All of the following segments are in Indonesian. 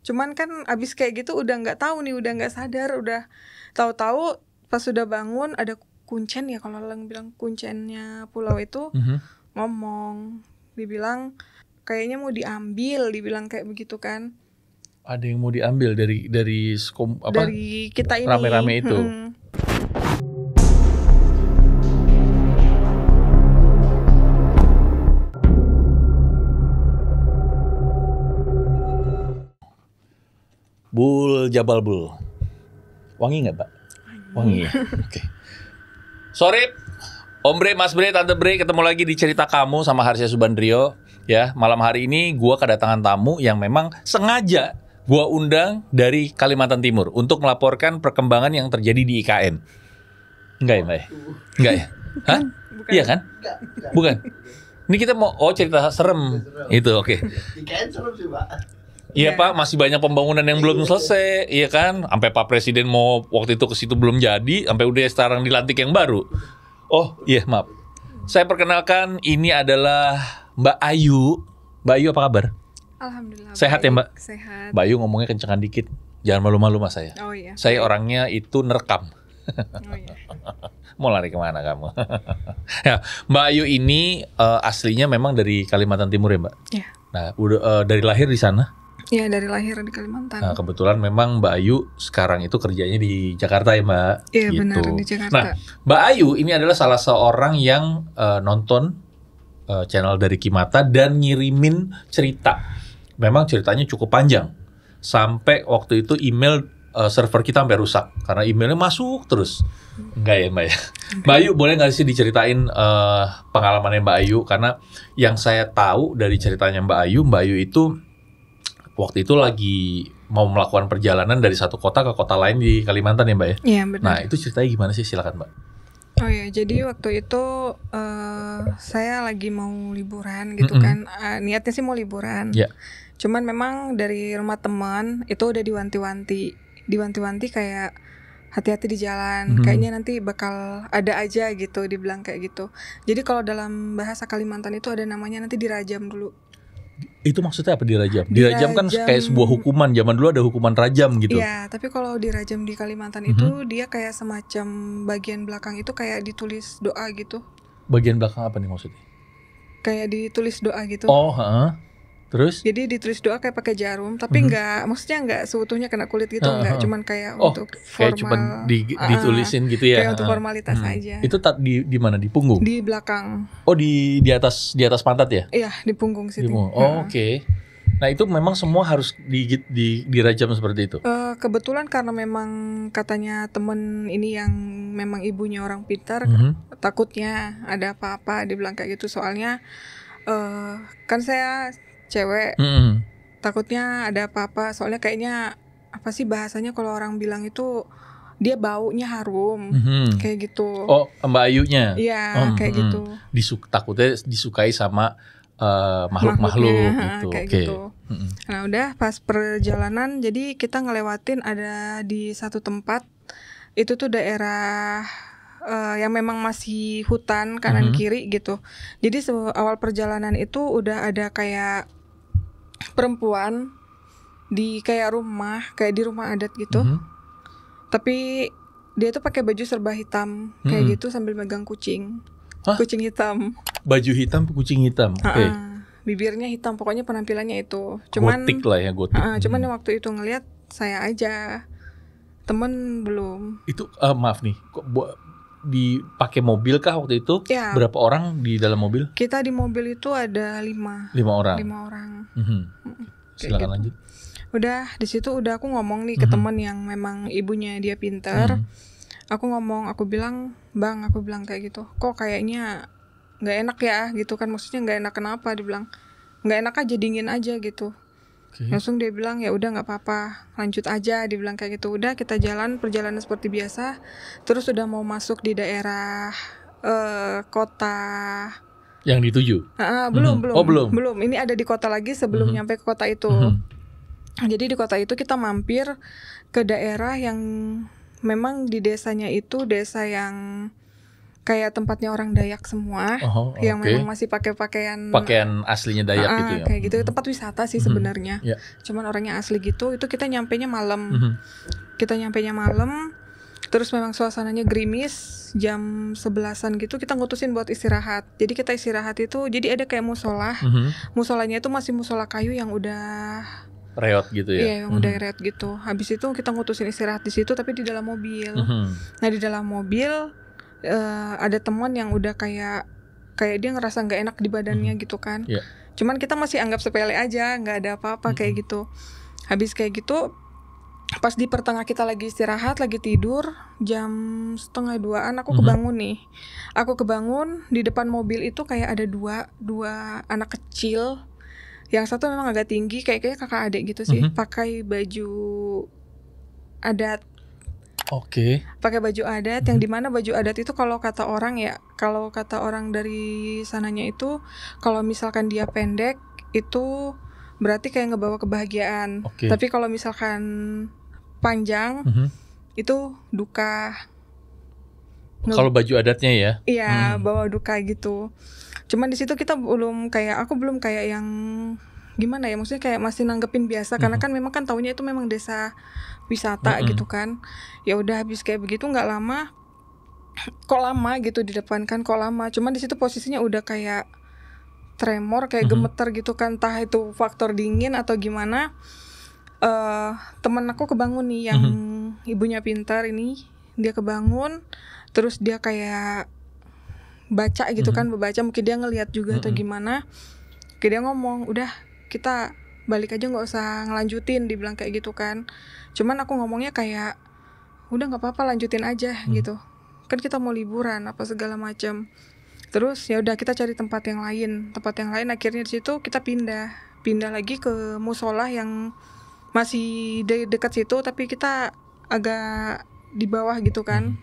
Cuman kan abis kayak gitu udah nggak tahu nih, udah nggak sadar, udah tahu-tahu pas sudah bangun ada kuncen ya, kalau Leng bilang kuncennya pulau itu ngomong, dibilang kayaknya mau diambil, dibilang kayak begitu kan. Ada yang mau diambil dari dari kita ini rame-rame itu. Bul Jabal Bul. Wangi nggak, Pak? Wangi ya? Oke. Sorry, Om Bre, Mas Bre, Tante Bre, ketemu lagi di Cerita Kamu sama Harsya Subandrio. Ya, malam hari ini gua kedatangan tamu yang memang sengaja gua undang dari Kalimantan Timur untuk melaporkan perkembangan yang terjadi di IKN. Enggak ya, Mbak? Enggak ya? Hah? Bukan. Iya kan? Bukan. Ini kita mau cerita serem. Itu oke. IKN serem sih, Pak. Iya Pak, masih banyak pembangunan yang belum selesai, iya kan? Sampai Pak Presiden mau waktu itu ke situ belum jadi, sampai udah sekarang dilantik yang baru. Oh iya maaf, saya perkenalkan ini adalah Mbak Ayu. Mbak Ayu apa kabar? Alhamdulillah. Sehat ya Mbak? Sehat. Mbak Ayu ngomongnya kencengan dikit, jangan malu-malu mas saya. Oh iya. Saya orangnya itu nerekam. Oh iya. Mau lari kemana kamu? Ya, Mbak Ayu ini aslinya memang dari Kalimantan Timur ya Mbak? Iya. Nah, udah dari lahir di sana? Iya, dari lahir di Kalimantan. Nah, kebetulan memang Mbak Ayu sekarang itu kerjanya di Jakarta ya Mbak? Iya gitu. benar, di Jakarta. Nah, Mbak Ayu ini adalah salah seorang yang nonton channel dari Kimata dan ngirimin cerita. Memang ceritanya cukup panjang. Sampai waktu itu email server kita sampai rusak. Karena emailnya masuk terus. Enggak ya Mbak ya? Mbak Ayu boleh nggak sih diceritain pengalamannya Mbak Ayu? Karena yang saya tahu dari ceritanya Mbak Ayu itu waktu itu lagi mau melakukan perjalanan dari satu kota ke kota lain di Kalimantan ya Mbak ya? Iya benar. Nah itu ceritanya gimana sih? Silakan Mbak. Oh ya, jadi waktu itu saya lagi mau liburan gitu kan. Niatnya sih mau liburan. Ya. Cuman memang dari rumah teman itu udah diwanti-wanti kayak hati-hati di jalan. Kayaknya nanti bakal ada aja gitu, dibilang kayak gitu. Jadi kalau dalam bahasa Kalimantan itu ada namanya nanti dirajam dulu. Itu maksudnya apa dirajam? Dirajam kan kayak sebuah hukuman. Zaman dulu ada hukuman rajam gitu. Iya, tapi kalau dirajam di Kalimantan itu dia kayak semacam bagian belakang itu kayak ditulis doa gitu. Bagian belakang apa nih maksudnya? Kayak ditulis doa gitu. Oh, terus? Jadi ditulis doa kayak pakai jarum, tapi maksudnya nggak seutuhnya kena kulit gitu, nggak, cuman kayak untuk kayak formal. cuma ditulisin gitu ya? Kayak untuk formalitas aja. Itu di mana? Di punggung? Di belakang. Oh, di atas pantat ya? Iya, di punggung situ. Oh, oke. Nah itu memang semua harus dirajam seperti itu? Kebetulan karena memang katanya temen ini yang memang ibunya orang pintar, takutnya ada apa-apa, dibilang kayak gitu. Soalnya kan saya cewek, takutnya ada apa-apa. Soalnya kayaknya apa sih bahasanya kalau orang bilang itu dia baunya harum, kayak gitu. Oh, Mbak Ayunya? Iya, kayak gitu. Takutnya disukai sama makhluk-makhluk gitu. Kayak gitu. Nah udah pas perjalanan, jadi kita ngelewatin ada di satu tempat itu tuh daerah yang memang masih hutan kanan kiri gitu. Jadi awal perjalanan itu udah ada kayak perempuan di kayak di rumah adat gitu. Tapi dia tuh pakai baju serba hitam kayak gitu sambil megang kucing. Hah? Kucing hitam. Baju hitam, kucing hitam. Oke. Bibirnya hitam, pokoknya penampilannya itu. Cuman gotik lah ya, gotik. Cuman waktu itu ngelihat saya aja. Temen belum. Itu maaf nih, kok dipakai mobil kah waktu itu? Ya. Berapa orang di dalam mobil? Kita di mobil itu ada 5 orang. 5 orang. Silakan gitu. lanjut. Udah di situ udah aku ngomong nih ke temen yang memang ibunya dia pintar. Aku bilang, "Bang," aku bilang kayak gitu. "Kok kayaknya nggak enak ya?" gitu kan. Maksudnya nggak enak kenapa? Dia bilang, "Nggak enak aja, dingin aja gitu." Langsung dia bilang, "Ya udah nggak apa-apa, lanjut aja." Dia bilang kayak gitu. Udah kita perjalanan seperti biasa. Terus udah mau masuk di daerah kota yang dituju? Belum. Oh, belum. Ini ada di kota lagi sebelum nyampe ke kota itu. Jadi di kota itu kita mampir ke daerah yang memang di desanya itu desa yang kayak tempatnya orang Dayak semua, yang oke. memang masih pakai pakaian Aslinya Dayak gitu ya. kayak gitu. Tempat wisata sih sebenarnya. Yeah. Cuman orangnya asli gitu. Itu kita nyampenya malam. Kita nyampenya malam. Terus memang suasananya gerimis, jam 11-an gitu kita ngutusin buat istirahat. Jadi kita istirahat itu, jadi ada kayak musola. Musolanya itu masih musola kayu yang udah reot gitu ya. Iya, yang udah reot gitu. Habis itu kita ngutusin istirahat di situ tapi di dalam mobil. Nah, di dalam mobil ada teman yang udah kayak dia ngerasa nggak enak di badannya gitu kan. Yeah. Cuman kita masih anggap sepele aja, nggak ada apa-apa kayak gitu. Habis kayak gitu, pas di pertengah kita lagi istirahat, lagi tidur, jam 1:30-an aku kebangun nih. Aku kebangun, di depan mobil itu kayak ada dua anak kecil. Yang satu memang agak tinggi, kayaknya kakak adik gitu sih, pakai baju adat. Oke. Pakai baju adat, yang dimana baju adat itu kalau kata orang dari sananya itu, kalau misalkan dia pendek itu berarti kayak ngebawa kebahagiaan. Tapi kalau misalkan panjang itu duka. Kalau baju adatnya ya? Iya, bawa duka gitu. Cuman di situ aku belum kayak yang gimana ya, maksudnya kayak masih nanggepin biasa karena kan memang kan taunya itu memang desa wisata gitu kan. Ya udah habis kayak begitu nggak lama, kok lama gitu di depan kan, kok lama. Cuman di situ posisinya udah kayak tremor, kayak gemeter gitu kan, entah itu faktor dingin atau gimana. Temen aku kebangun nih yang ibunya pintar ini, dia kebangun, terus dia kayak baca gitu kan, membaca, mungkin dia ngelihat juga atau gimana. Kayak dia ngomong, udah kita balik aja, nggak usah ngelanjutin, dibilang kayak gitu kan. Cuman aku ngomongnya kayak udah nggak apa-apa, lanjutin aja gitu. Kan kita mau liburan apa segala macam. Terus ya udah kita cari tempat yang lain. Akhirnya di situ kita pindah lagi ke musola yang masih dekat situ, tapi kita agak di bawah gitu kan.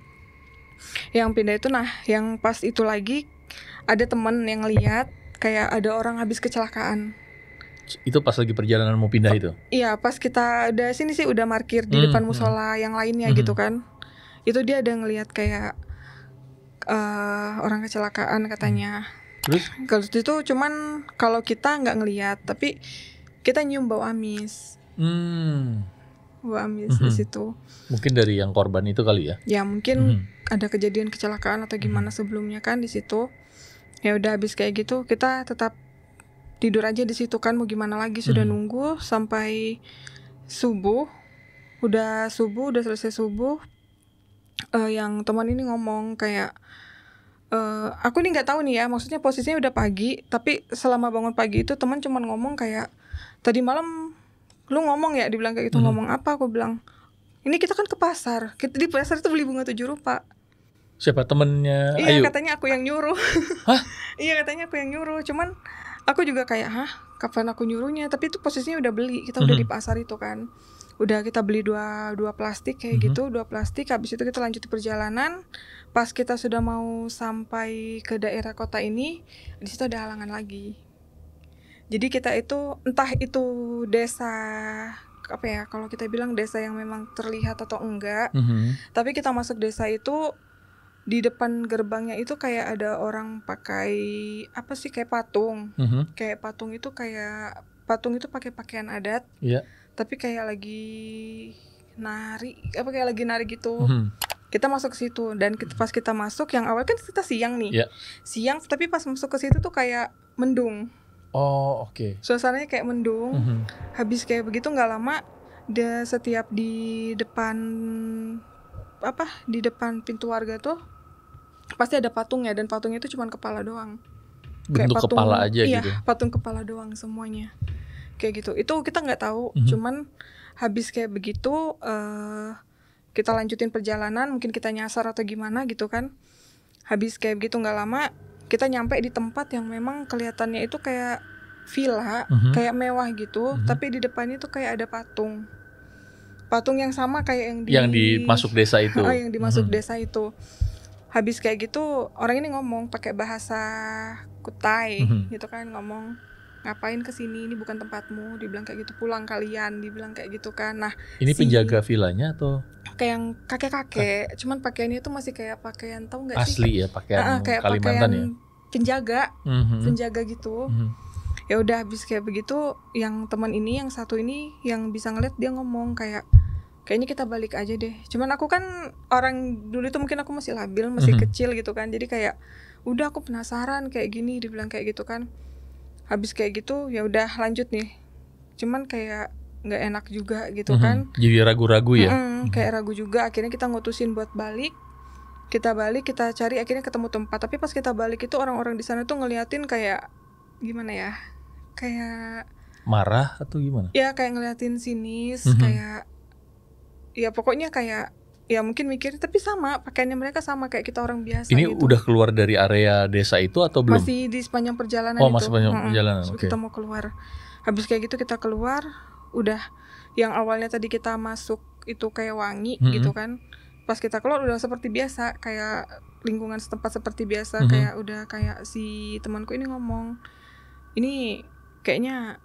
Yang pindah itu, nah yang pas itu lagi ada teman yang lihat kayak ada orang habis kecelakaan. Itu pas lagi perjalanan mau pindah itu? Iya, pas kita udah sini sih udah parkir di depan musola yang lainnya gitu kan. Itu dia ada ngelihat kayak orang kecelakaan katanya. Terus? Kalau itu cuman kalau kita nggak ngelihat, tapi kita nyium bau amis. Bau amis di situ. Mungkin dari yang korban itu kali ya? Ya mungkin ada kejadian kecelakaan atau gimana sebelumnya kan di situ. Ya udah habis kayak gitu kita tetap tidur aja di situ kan, mau gimana lagi, sudah nunggu sampai subuh. Udah selesai subuh. Yang teman ini ngomong kayak aku nih nggak tahu nih ya, maksudnya posisinya udah pagi, tapi selama bangun pagi itu teman cuman ngomong kayak, tadi malam lu ngomong ya, dibilang kayak gitu. Ngomong apa? Aku bilang, ini kita kan ke pasar, kita di pasar itu beli bunga 7 rupa. Siapa temennya Iya, Ayu? katanya aku yang nyuruh. Hah? Iya, katanya aku yang nyuruh, cuman aku juga kayak, kapan aku nyuruhnya? Tapi itu posisinya udah beli, kita udah di pasar itu kan. Udah kita beli dua plastik kayak gitu, 2 plastik. Habis itu kita lanjut perjalanan. Pas kita sudah mau sampai ke daerah kota ini, di situ ada halangan lagi. Jadi kita itu entah itu desa apa ya, kalau kita bilang desa yang memang terlihat atau enggak. Tapi kita masuk desa itu, di depan gerbangnya itu kayak ada orang pakai apa sih, kayak patung. Kayak patung itu pakai pakaian adat. Iya. Tapi kayak lagi nari gitu. Kita masuk ke situ dan pas kita masuk, yang awal kan kita siang nih. Siang, tapi pas masuk ke situ tuh kayak mendung. Oh, oke. Suasananya kayak mendung. Habis kayak begitu nggak lama, dia setiap di depan pintu warga tuh pasti ada patungnya, dan patungnya itu cuma kepala doang. Bentuk kayak kepala aja gitu. Iya, patung kepala doang semuanya. Kayak gitu. Itu kita nggak tahu. Cuman habis kayak begitu kita lanjutin perjalanan, mungkin kita nyasar atau gimana gitu kan. Habis kayak begitu nggak lama, kita nyampe di tempat yang memang kelihatannya itu kayak villa, kayak mewah gitu. Tapi di depannya tuh kayak ada patung yang sama kayak yang di masuk desa itu. Yang dimasuk desa itu. Habis kayak gitu, orang ini ngomong pakai bahasa Kutai gitu kan, ngomong, ngapain kesini, ini bukan tempatmu, dibilang kayak gitu, pulang kalian, dibilang kayak gitu kan. Nah, ini penjaga villanya atau kayak yang kakek-kakek, cuman pakaiannya itu masih kayak pakaian, tahu nggak sih? Asli ya pakaian Kayak Kalimantan ya. penjaga, Mhm. penjaga gitu. Mhm. Ya udah habis kayak begitu, yang teman ini, yang satu ini yang bisa ngeliat, dia ngomong kayak kayaknya kita balik aja deh. Cuman aku kan orang dulu itu mungkin aku masih labil, masih kecil gitu kan. Jadi kayak udah aku penasaran kayak gini, dibilang kayak gitu kan. Habis kayak gitu ya udah lanjut nih. Cuman kayak nggak enak juga gitu kan. Jadi ragu-ragu ya. Kayak ragu juga. Akhirnya kita ngutusin buat balik. Kita balik, kita cari, akhirnya ketemu tempat. Tapi pas kita balik itu orang-orang di sana tuh ngeliatin kayak gimana ya? Kayak Marah atau gimana? ya kayak ngeliatin sinis, kayak ya pokoknya kayak ya mungkin mikir, tapi sama pakaiannya mereka sama kayak kita orang biasa. Ini gitu. udah keluar dari area desa itu atau belum? Masih di sepanjang perjalanan Oh, itu. masih sepanjang perjalanan. Oke. Kita mau keluar. Habis kayak gitu kita keluar, udah yang awalnya tadi kita masuk itu kayak wangi gitu kan. Pas kita keluar udah seperti biasa, kayak lingkungan setempat seperti biasa, kayak udah kayak si temanku ini ngomong, ini kayaknya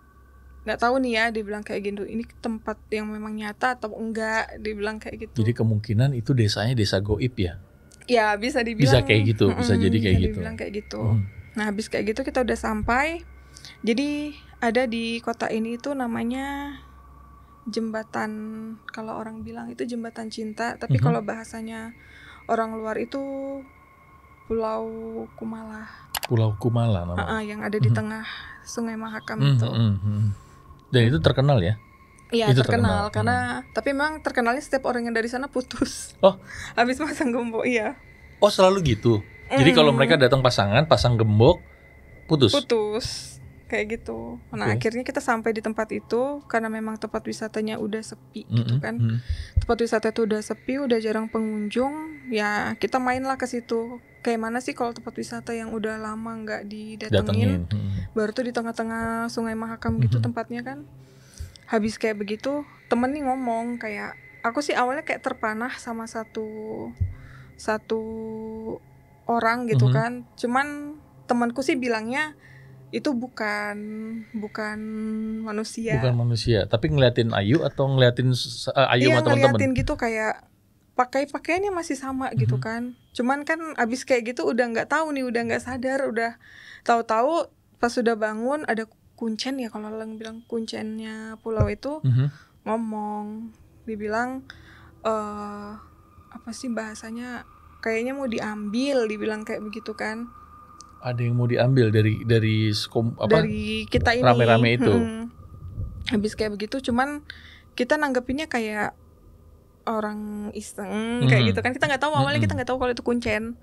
nggak tahu nih ya, dibilang kayak gitu, ini tempat yang memang nyata atau enggak, dibilang kayak gitu. Jadi kemungkinan itu desanya desa goib ya? Ya bisa dibilang. Bisa kayak gitu, bisa jadi kayak bisa gitu. dibilang kayak gitu. Nah habis kayak gitu kita udah sampai. Jadi ada di kota ini itu namanya jembatan, kalau orang bilang itu jembatan cinta, tapi kalau bahasanya orang luar itu Pulau Kumala. Pulau Kumala namanya. Yang ada di tengah Sungai Mahakam itu. Dan itu terkenal ya? Iya Itu terkenal karena tapi memang terkenalnya setiap orang yang dari sana putus. Oh, habis pasang gembok, iya. Oh selalu gitu. Jadi kalau mereka datang pasangan, pasang gembok, putus. Kayak gitu. Nah akhirnya kita sampai di tempat itu karena memang tempat wisatanya udah sepi gitu kan. Tempat wisata itu udah sepi, udah jarang pengunjung. Ya kita mainlah ke situ. Kayak mana sih kalau tempat wisata yang udah lama nggak didatengin, baru tuh di tengah-tengah Sungai Mahakam gitu tempatnya kan. Habis kayak begitu, temen nih ngomong kayak, aku sih awalnya kayak terpanah sama satu orang gitu kan. Cuman temanku sih bilangnya itu bukan manusia. Bukan manusia, tapi ngeliatin Ayu atau ngeliatin Ayu sama teman-teman? Iya ngeliatin gitu, kayak pakaiannya masih sama gitu kan. Cuman kan abis kayak gitu udah nggak tahu nih, udah nggak sadar, udah tahu-tahu pas sudah bangun ada kuncen ya, kalau orang bilang kuncennya pulau itu ngomong, dibilang apa sih bahasanya, kayaknya mau diambil, dibilang kayak begitu kan. Ada yang mau diambil dari dari kita ini, rame-rame itu. Habis kayak begitu, cuman kita nanggepinnya kayak orang iseng kayak gitu kan. Kita nggak tahu awalnya, kita nggak tahu kalau itu kuncen.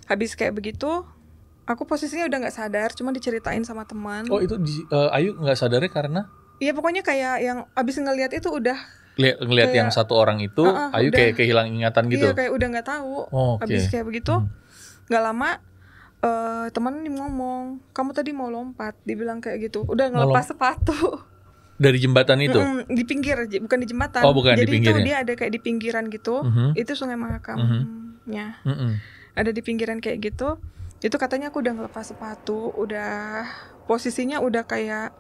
Habis kayak begitu, aku posisinya udah nggak sadar, cuma diceritain sama teman. Oh itu Ayu nggak sadarnya karena? Iya pokoknya kayak yang abis ngelihat itu udah ngelihat yang satu orang itu, Ayu udah, kayak kehilangan ingatan gitu. Iya kayak udah nggak tahu. Habis kayak begitu, nggak lama teman ini ngomong, kamu tadi mau lompat, dibilang kayak gitu. Udah ngelepas sepatu dari jembatan itu? Di pinggir, bukan di jembatan. Oh bukan. Jadi di pinggirnya. itu dia ada kayak di pinggiran gitu. Itu Sungai Mahakamnya. Ada di pinggiran kayak gitu. Itu katanya aku udah ngelepas sepatu, udah posisinya udah kayak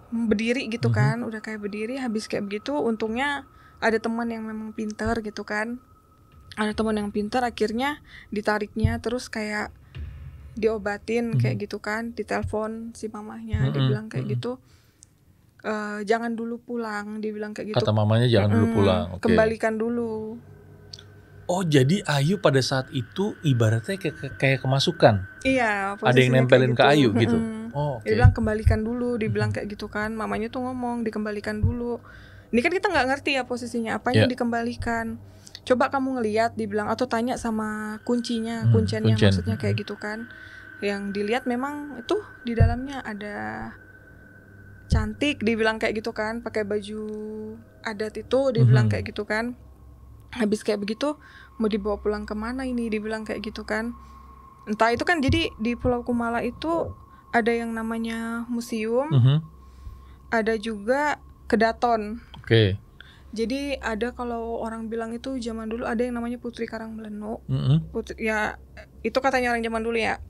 berdiri gitu kan, udah kayak berdiri. Habis kayak begitu, untungnya ada teman yang memang pintar gitu kan. Ada teman yang pintar, akhirnya ditariknya, terus kayak diobatin kayak gitu kan, ditelepon si mamahnya, dibilang kayak gitu, jangan dulu pulang, dibilang kayak gitu. Kata mamanya jangan dulu pulang. Kembalikan dulu. Oh jadi Ayu pada saat itu ibaratnya kayak kemasukan. Iya. Ada yang nempelin ke Ayu gitu. Oh, Dia bilang kembalikan dulu, dibilang kayak gitu kan. Mamanya tuh ngomong dikembalikan dulu. Ini kan kita nggak ngerti ya posisinya apa yang dikembalikan. Coba kamu ngelihat, dibilang, atau tanya sama kuncennya maksudnya kayak gitu kan. Yang dilihat memang itu di dalamnya ada cantik, dibilang kayak gitu kan, pakai baju adat itu, dibilang kayak gitu kan. Habis kayak begitu, mau dibawa pulang kemana ini, dibilang kayak gitu kan. Entah itu kan, jadi di Pulau Kumala itu ada yang namanya museum, ada juga kedaton. Jadi ada, kalau orang bilang itu zaman dulu ada yang namanya Putri Karangmeleno. Ya itu katanya orang zaman dulu ya.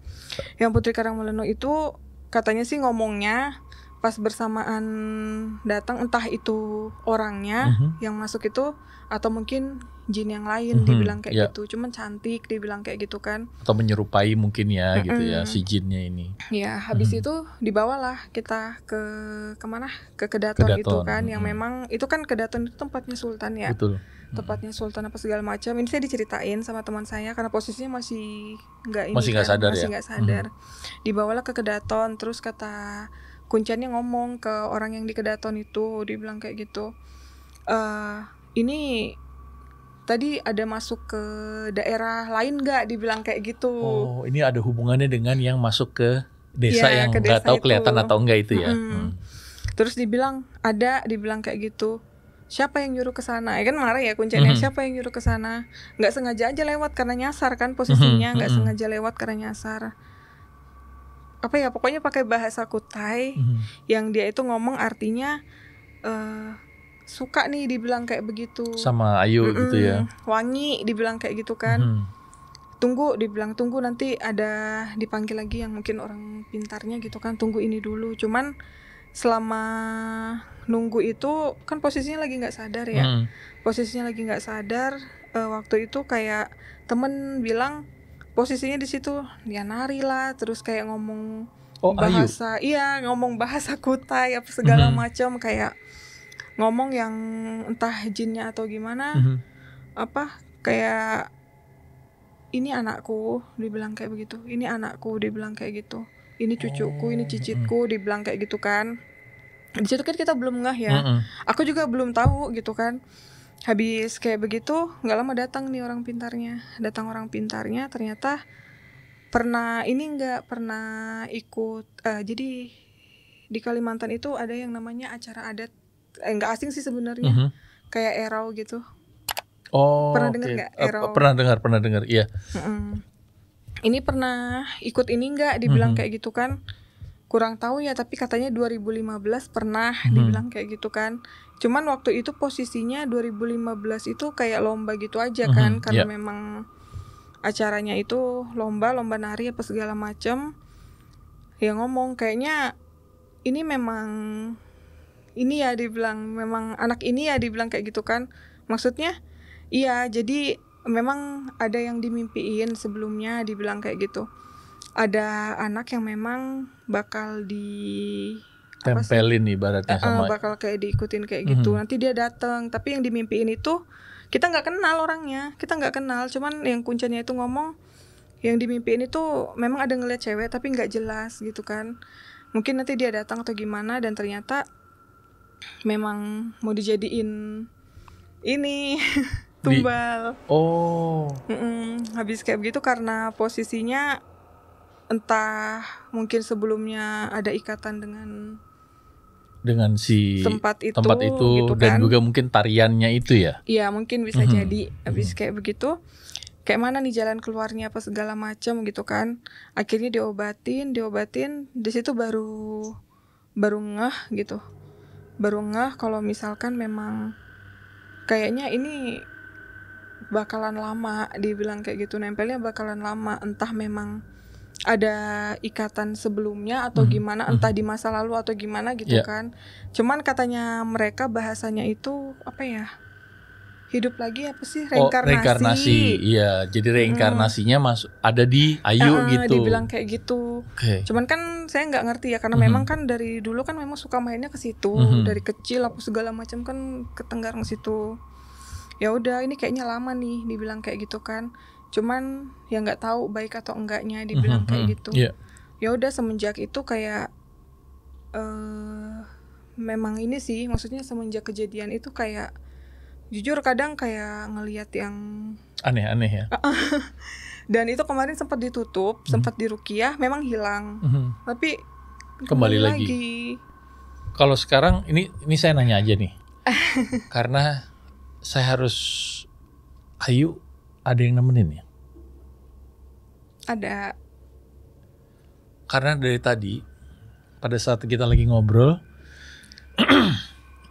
Yang Putri Karangmeleno itu katanya sih ngomongnya pas bersamaan datang, entah itu orangnya yang masuk itu atau mungkin jin yang lain, dibilang kayak gitu. Cuman cantik, dibilang kayak gitu kan. Atau menyerupai mungkin ya gitu ya si jinnya ini. Ya, habis itu dibawalah kita ke kemana? Ke Kedaton itu kan, yang memang itu kan Kedaton itu tempatnya sultan ya. Betul. Tempatnya sultan apa segala macam. Ini saya diceritain sama teman saya karena posisinya masih nggak sadar. Dibawalah ke Kedaton, terus kata kunciannya ngomong ke orang yang di Kedaton itu, dibilang kayak gitu. Ini tadi ada masuk ke daerah lain nggak, dibilang kayak gitu. Oh, ini ada hubungannya dengan yang masuk ke desa yang nggak tahu kelihatan atau enggak itu ya. Terus dibilang dibilang kayak gitu. Siapa yang nyuruh ke sana? Ya kan marah ya kuncinya. Siapa yang nyuruh ke sana? Nggak sengaja aja lewat karena nyasar kan posisinya, nggak sengaja lewat karena nyasar. Apa ya, pokoknya pakai bahasa Kutai yang dia itu ngomong artinya suka nih, dibilang kayak begitu. Sama Ayu gitu ya. Wangi, dibilang kayak gitu kan. Tunggu, dibilang tunggu, nanti ada dipanggil lagi yang mungkin orang pintarnya gitu kan. Tunggu ini dulu. Cuman selama nunggu itu kan posisinya lagi nggak sadar ya. Posisinya lagi nggak sadar. Waktu itu kayak temen bilang posisinya di situ dia nari lah, terus kayak ngomong bahasa, iya ngomong bahasa Kutai apa segala macam, kayak ngomong yang entah jinnya atau gimana, apa kayak ini anakku, dibilang kayak begitu. Ini anakku, dibilang kayak gitu. Ini cucuku, ini cicitku, dibilang kayak gitu kan. Di situ kan kita belum ngeh ya. Aku juga belum tahu gitu kan. Habis kayak begitu, nggak lama datang nih orang pintarnya. Datang orang pintarnya, ternyata pernah ikut. Jadi di Kalimantan itu ada yang namanya acara adat. Nggak asing sih sebenarnya. Kayak erau gitu. Oh, pernah dengar nggak erau? Pernah dengar, iya. Ini pernah ikut ini nggak? Dibilang kayak gitu kan. Kurang tahu ya, tapi katanya 2015 pernah dibilang kayak gitu kan. Cuman waktu itu posisinya 2015 itu kayak lomba gitu aja kan, karena memang acaranya itu lomba nari apa segala macam. Ya ngomong kayaknya ini memang ini ya, dibilang memang anak ini ya, dibilang kayak gitu kan. Maksudnya iya, jadi memang ada yang dimimpiin sebelumnya, dibilang kayak gitu. Ada anak yang memang bakal tempelin ibaratnya sama bakal kayak diikutin kayak gitu. Nanti dia datang, tapi yang dimimpiin itu kita nggak kenal orangnya, kita nggak kenal. Cuman yang kuncinya itu ngomong yang dimimpiin itu memang ada ngeliat cewek tapi nggak jelas gitu kan. Mungkin nanti dia datang atau gimana, dan ternyata memang mau dijadiin ini tumbal. Habis kayak begitu karena posisinya entah mungkin sebelumnya ada ikatan dengan si tempat itu gitu dan kan. juga mungkin tariannya itu ya. Iya, mungkin bisa jadi. Habis kayak begitu, kayak mana nih jalan keluarnya apa segala macam gitu kan. Akhirnya diobatin, di situ baru ngeh gitu. Baru ngeh kalau misalkan memang kayaknya ini bakalan lama, dibilang kayak gitu, nempelnya bakalan lama, entah memang ada ikatan sebelumnya atau gimana, entah di masa lalu atau gimana gitu kan. Cuman katanya mereka bahasanya itu apa ya, hidup lagi apa sih, reinkarnasi. Iya, jadi reinkarnasinya ada di Ayu gitu. Dibilang kayak gitu. Cuman kan saya nggak ngerti ya, karena memang kan dari dulu kan memang suka mainnya ke situ, dari kecil apa segala macam kan ke Tenggarong situ. Ya udah, ini kayaknya lama nih, dibilang kayak gitu kan. Cuman ya nggak tahu baik atau enggaknya, dibilang kayak gitu. Ya udah, semenjak itu kayak memang ini sih, maksudnya semenjak kejadian itu kayak jujur kadang kayak ngelihat yang aneh-aneh ya. Dan itu kemarin sempat ditutup, sempat diruqyah, memang hilang. Tapi kembali lagi. Kalau sekarang ini saya nanya aja nih. Karena saya harus Ayu ada yang nemenin ya? Ada. Karena dari tadi pada saat kita lagi ngobrol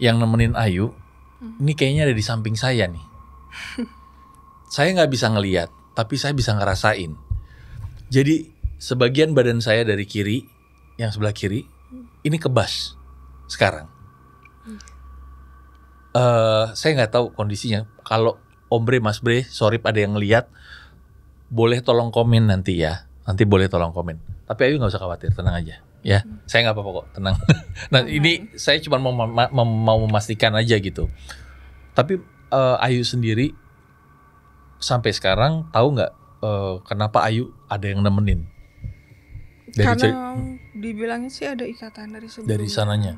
yang nemenin Ayu ini kayaknya ada di samping saya nih. Saya nggak bisa ngelihat, tapi saya bisa ngerasain. Jadi sebagian badan saya dari kiri, yang sebelah kiri, ini kebas. sekarang. Saya nggak tahu kondisinya. Kalau Om Bre, Mas Bre, sorry ada yang ngelihat, boleh tolong komen nanti ya. Nanti boleh tolong komen. Tapi Ayu nggak usah khawatir, tenang aja. Ya, saya nggak apa-apa kok, tenang. Nah, ini saya cuma mau memastikan aja gitu. Tapi Ayu sendiri sampai sekarang tahu nggak kenapa Ayu ada yang nemenin? Karena dibilangnya sih ada ikatan dari sebelumnya. Dari sananya.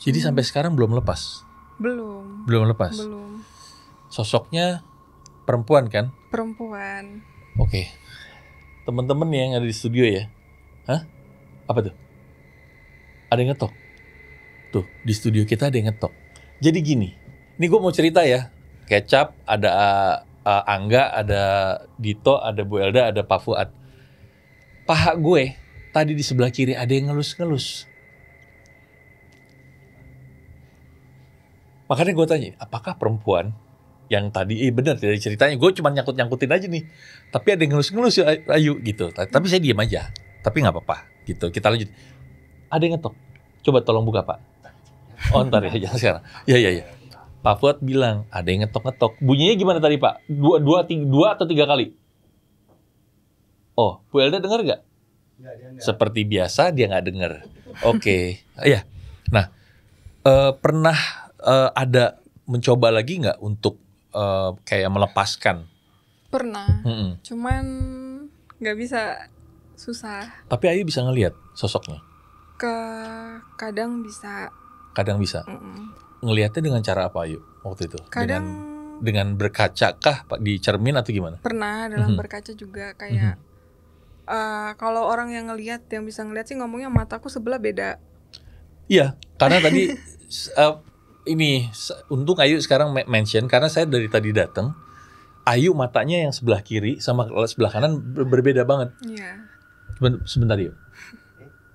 Jadi sampai sekarang belum lepas? Belum lepas? Belum. Sosoknya perempuan kan? Perempuan. Oke. Teman-teman yang ada di studio ya? Hah? Apa tuh? Ada yang ngetok? Tuh, di studio kita ada yang ngetok. Jadi gini, ini gue mau cerita ya. Kecap, ada Angga, ada Dito, ada Bu Elda, ada Pak Fuad. Paha gue tadi di sebelah kiri ada yang ngelus-ngelus. Makanya gue tanya, apakah perempuan yang tadi, benar dari ceritanya, gue cuma nyangkut-nyangkutin aja nih. Tapi ada yang ngelus-ngelus ya Ayu gitu. Tapi saya diam aja. Tapi nggak apa-apa gitu. Kita lanjut. Ada yang ngetok. Coba tolong buka Pak. Oh ntar ya, jangan sekarang. Ya. Pak Fuad bilang ada yang ngetok-ngetok. Bunyinya gimana tadi Pak? Dua atau tiga kali? Oh, Bu Elda dengar nggak? Seperti biasa dia nggak dengar. Oke. Ya. Nah, pernah ada mencoba lagi nggak untuk kayak melepaskan? Pernah. Cuman nggak bisa, susah. Tapi Ayu bisa ngelihat sosoknya? Kadang bisa. Kadang bisa. Ngelihatnya dengan cara apa Ayu waktu itu? Kadang dengan berkaca kah di cermin atau gimana? Pernah dalam berkaca juga kayak kalau orang yang ngelihat, yang bisa ngelihat sih ngomongnya mataku sebelah beda. Iya, karena tadi ini untung Ayu sekarang mention karena saya dari tadi datang. Ayu matanya yang sebelah kiri sama sebelah kanan berbeda banget. Iya. Sebentar yuk.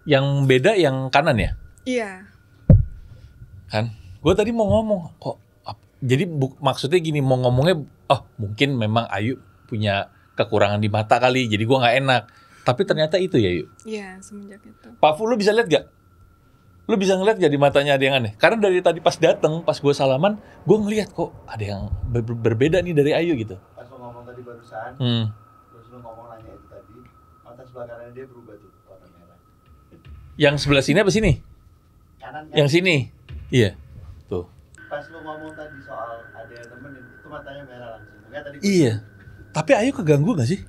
Yang beda yang kanan ya? Iya. Kan? Gue tadi mau ngomong kok. Jadi maksudnya gini, mau ngomongnya, mungkin memang Ayu punya kekurangan di mata kali, jadi gue nggak enak. Tapi ternyata itu ya yuk. Iya, semenjak itu. Pak Fu, lu bisa lihat gak? Lu bisa ngeliat gak di matanya ada yang aneh? Karena dari tadi pas dateng, pas gue salaman, gue ngeliat kok ada yang berbeda nih dari Ayu gitu. Pas lo ngomong tadi barusan, terus lo ngomong nanya itu tadi, mata sebelah kanan dia berubah tuh warna merah. Yang sebelah sini apa sini? Kanan kan? Yang sini? Iya. Tuh. Pas lo ngomong tadi soal ada yang temenin, itu matanya merah langsung. Enggak tadi. Iya. Tapi Ayu keganggu gak sih?